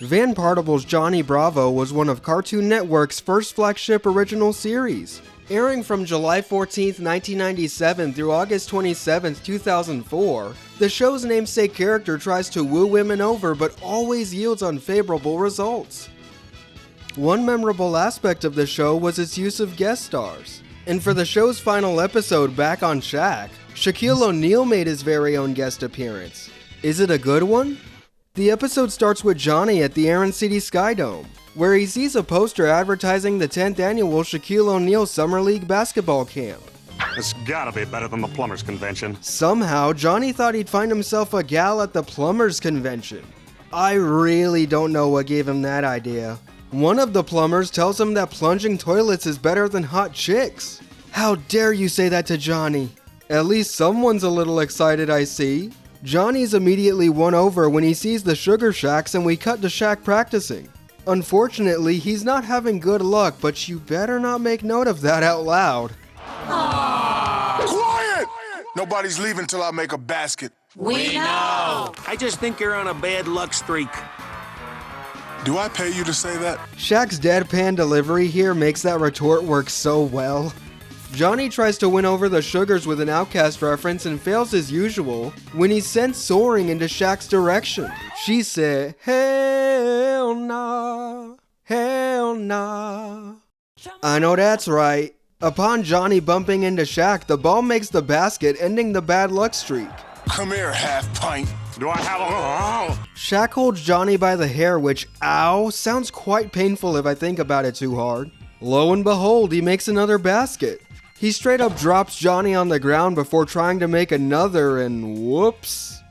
Van Partable's Johnny Bravo was one of Cartoon Network's first flagship original series. Airing from July 14, 1997 through August 27, 2004, the show's namesake character tries to woo women over but always yields unfavorable results. One memorable aspect of the show was its use of guest stars. And for the show's final episode, Back on Shaq, Shaquille O'Neal made his very own guest appearance. Is it a good one? The episode starts with Johnny at the Aaron City Skydome, where he sees a poster advertising the 10th annual Shaquille O'Neal Summer League basketball camp. It's gotta be better than the Plumbers Convention. Somehow, Johnny thought he'd find himself a gal at the Plumbers Convention. I really don't know what gave him that idea. One of the plumbers tells him that plunging toilets is better than hot chicks. How dare you say that to Johnny? At least someone's a little excited, I see. Johnny's immediately won over when he sees the Sugar Shacks and we cut to Shaq practicing. Unfortunately, he's not having good luck, but you better not make note of that out loud. Quiet! Nobody's leaving till I make a basket. We know! I just think you're on a bad luck streak. Do I pay you to say that? Shaq's deadpan delivery here makes that retort work so well. Johnny tries to win over the Sugars with an Outcast reference and fails as usual when he's sent soaring into Shaq's direction. She said, hell nah, hell nah. I know that's right. Upon Johnny bumping into Shaq, the ball makes the basket, ending the bad luck streak. Come here, half pint. Do I have a... Shaq holds Johnny by the hair, which, ow, sounds quite painful if I think about it too hard. Lo and behold, he makes another basket. He straight up drops Johnny on the ground before trying to make another, and whoops.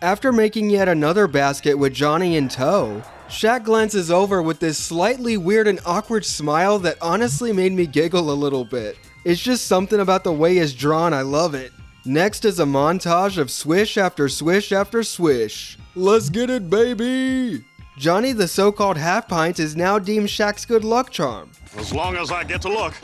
After making yet another basket with Johnny in tow, Shaq glances over with this slightly weird and awkward smile that honestly made me giggle a little bit. It's just something about the way it's drawn, I love it. Next is a montage of swish after swish after swish. Let's get it, baby! Johnny, the so-called half pint, is now deemed Shaq's good luck charm. As long as I get to look,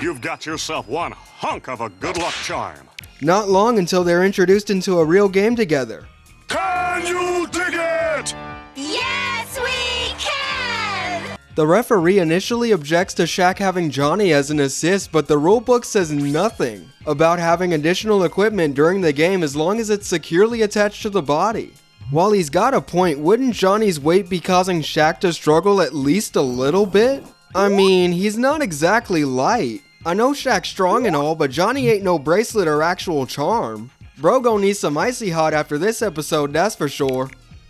you've got yourself one hunk of a good luck charm. Not long until they're introduced into a real game together. Can you dig it? Yes, we can! The referee initially objects to Shaq having Johnny as an assist, but the rulebook says nothing about having additional equipment during the game as long as it's securely attached to the body. While he's got a point, wouldn't Johnny's weight be causing Shaq to struggle at least a little bit? I mean, he's not exactly light. I know Shaq's strong and all, but Johnny ain't no bracelet or actual charm. Bro gon' need some icy hot after this episode, that's for sure.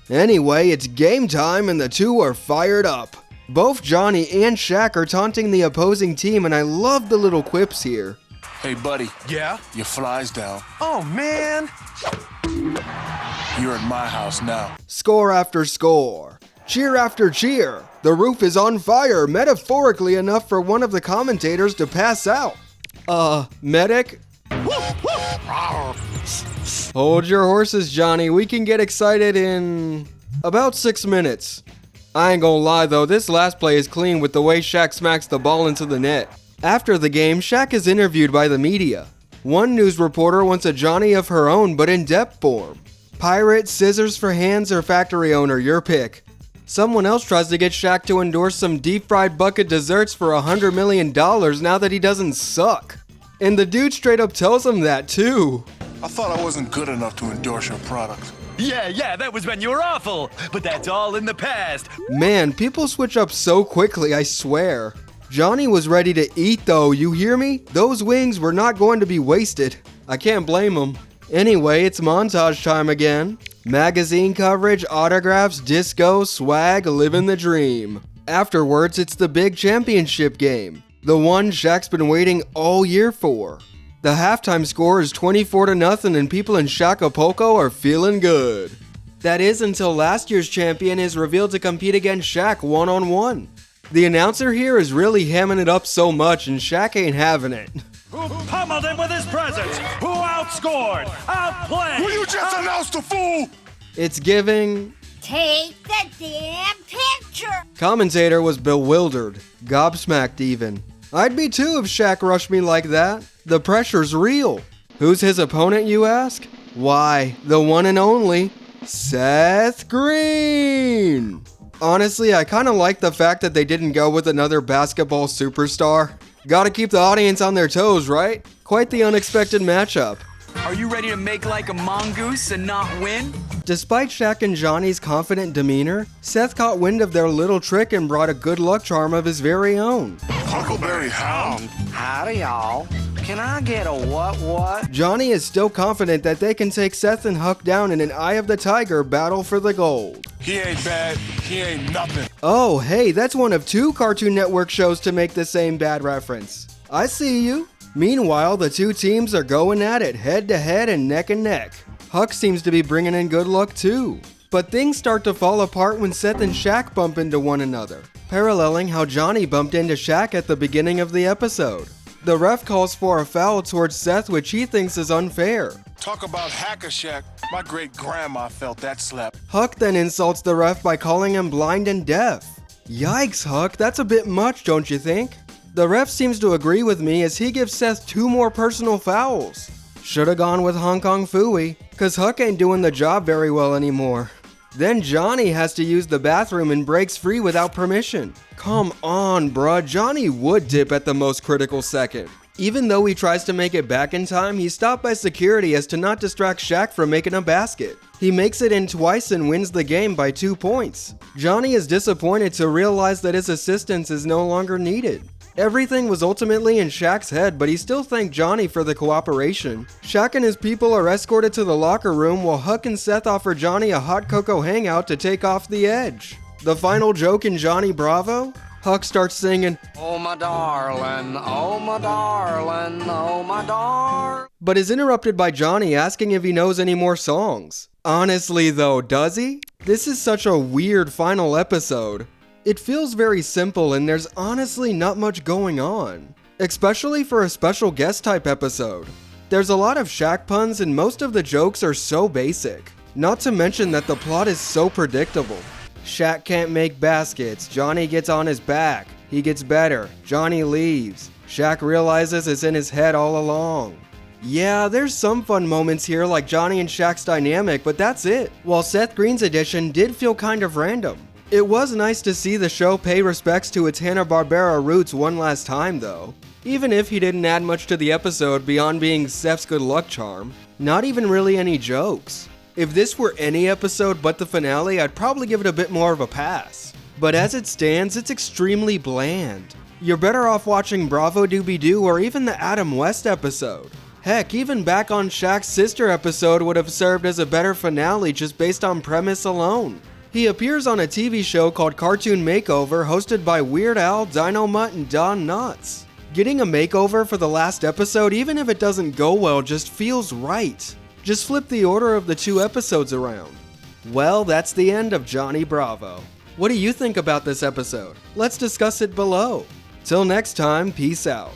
Anyway, it's game time and the two are fired up. Both Johnny and Shaq are taunting the opposing team, and I love the little quips here. Hey, buddy. Yeah? Your fly's down. Oh, man. You're at my house now. Score after score. Cheer after cheer. The roof is on fire, metaphorically enough for one of the commentators to pass out. Medic? Hold your horses, Johnny. We can get excited in about 6 minutes. I ain't gonna lie though, this last play is clean with the way Shaq smacks the ball into the net. After the game, Shaq is interviewed by the media. One news reporter wants a Johnny of her own, but in depth form. Pirate, scissors for hands, or factory owner, your pick. Someone else tries to get Shaq to endorse some deep-fried bucket desserts for $100 million now that he doesn't suck. And the dude straight up tells him that too. I thought I wasn't good enough to endorse your product. Yeah, that was when you were awful. But that's all in the past. Man, people switch up so quickly, I swear. Johnny was ready to eat though, you hear me? Those wings were not going to be wasted. I can't blame him. Anyway, it's montage time again. Magazine coverage, autographs, disco, swag, living the dream. Afterwards, it's the big championship game. The one Shaq's been waiting all year for. The halftime score is 24-0 and people in Shacapulco are feeling good. That is until last year's champion is revealed to compete against Shaq one-on-one. The announcer here is really hamming it up so much and Shaq ain't having it. Who pummeled him with his presence? Who outscored? Outplayed? Will you just announce the fool? It's giving... Take the damn picture! Commentator was bewildered, gobsmacked even. I'd be too if Shaq rushed me like that. The pressure's real. Who's his opponent, you ask? Why, the one and only Seth Green. Honestly, I kinda like the fact that they didn't go with another basketball superstar. Gotta keep the audience on their toes, right? Quite the unexpected matchup. Are you ready to make like a mongoose and not win? Despite Shaq and Johnny's confident demeanor, Seth caught wind of their little trick and brought a good luck charm of his very own. Huckleberry Hound? Howdy, y'all. Can I get a what? Johnny is still confident that they can take Seth and Huck down in an Eye of the Tiger battle for the gold. He ain't bad. He ain't nothing. Oh, hey, that's one of 2 Cartoon Network shows to make the same bad reference. I see you. Meanwhile, the 2 teams are going at it head to head and neck. Huck seems to be bringing in good luck too. But things start to fall apart when Seth and Shaq bump into one another, paralleling how Johnny bumped into Shaq at the beginning of the episode. The ref calls for a foul towards Seth, which he thinks is unfair. Talk about Hacker Shack. My great-grandma felt that slap. Huck then insults the ref by calling him blind and deaf. Yikes, Huck, that's a bit much, don't you think? The ref seems to agree with me as he gives Seth 2 more personal fouls. Shoulda gone with Hong Kong Phooey, cause Huck ain't doing the job very well anymore. Then Johnny has to use the bathroom and breaks free without permission. Come on, bruh, Johnny would dip at the most critical second. Even though he tries to make it back in time, he's stopped by security as to not distract Shaq from making a basket. He makes it in twice and wins the game by 2 points. Johnny is disappointed to realize that his assistance is no longer needed. Everything was ultimately in Shaq's head, but he still thanked Johnny for the cooperation. Shaq and his people are escorted to the locker room while Huck and Seth offer Johnny a hot cocoa hangout to take off the edge. The final joke in Johnny Bravo? Huck starts singing, Oh my darling, oh my darling, oh my darling. but is interrupted by Johnny asking if he knows any more songs. Honestly though, does he? This is such a weird final episode. It feels very simple and there's honestly not much going on, especially for a special guest type episode. There's a lot of Shaq puns and most of the jokes are so basic. Not to mention that the plot is so predictable. Shaq can't make baskets, Johnny gets on his back, he gets better, Johnny leaves, Shaq realizes it's in his head all along. Yeah, there's some fun moments here like Johnny and Shaq's dynamic, but that's it. While Seth Green's edition did feel kind of random. It was nice to see the show pay respects to its Hanna-Barbera roots one last time though. Even if he didn't add much to the episode beyond being Seth's good luck charm. Not even really any jokes. If this were any episode but the finale, I'd probably give it a bit more of a pass. But as it stands, it's extremely bland. You're better off watching Bravo Doobie-Doo or even the Adam West episode. Heck, even Back on Shaq's sister episode would have served as a better finale just based on premise alone. He appears on a TV show called Cartoon Makeover hosted by Weird Al, Dino Mutt, and Don Knotts. Getting a makeover for the last episode, even if it doesn't go well, just feels right. Just flip the order of the 2 episodes around. Well, that's the end of Johnny Bravo. What do you think about this episode? Let's discuss it below. Till next time, peace out.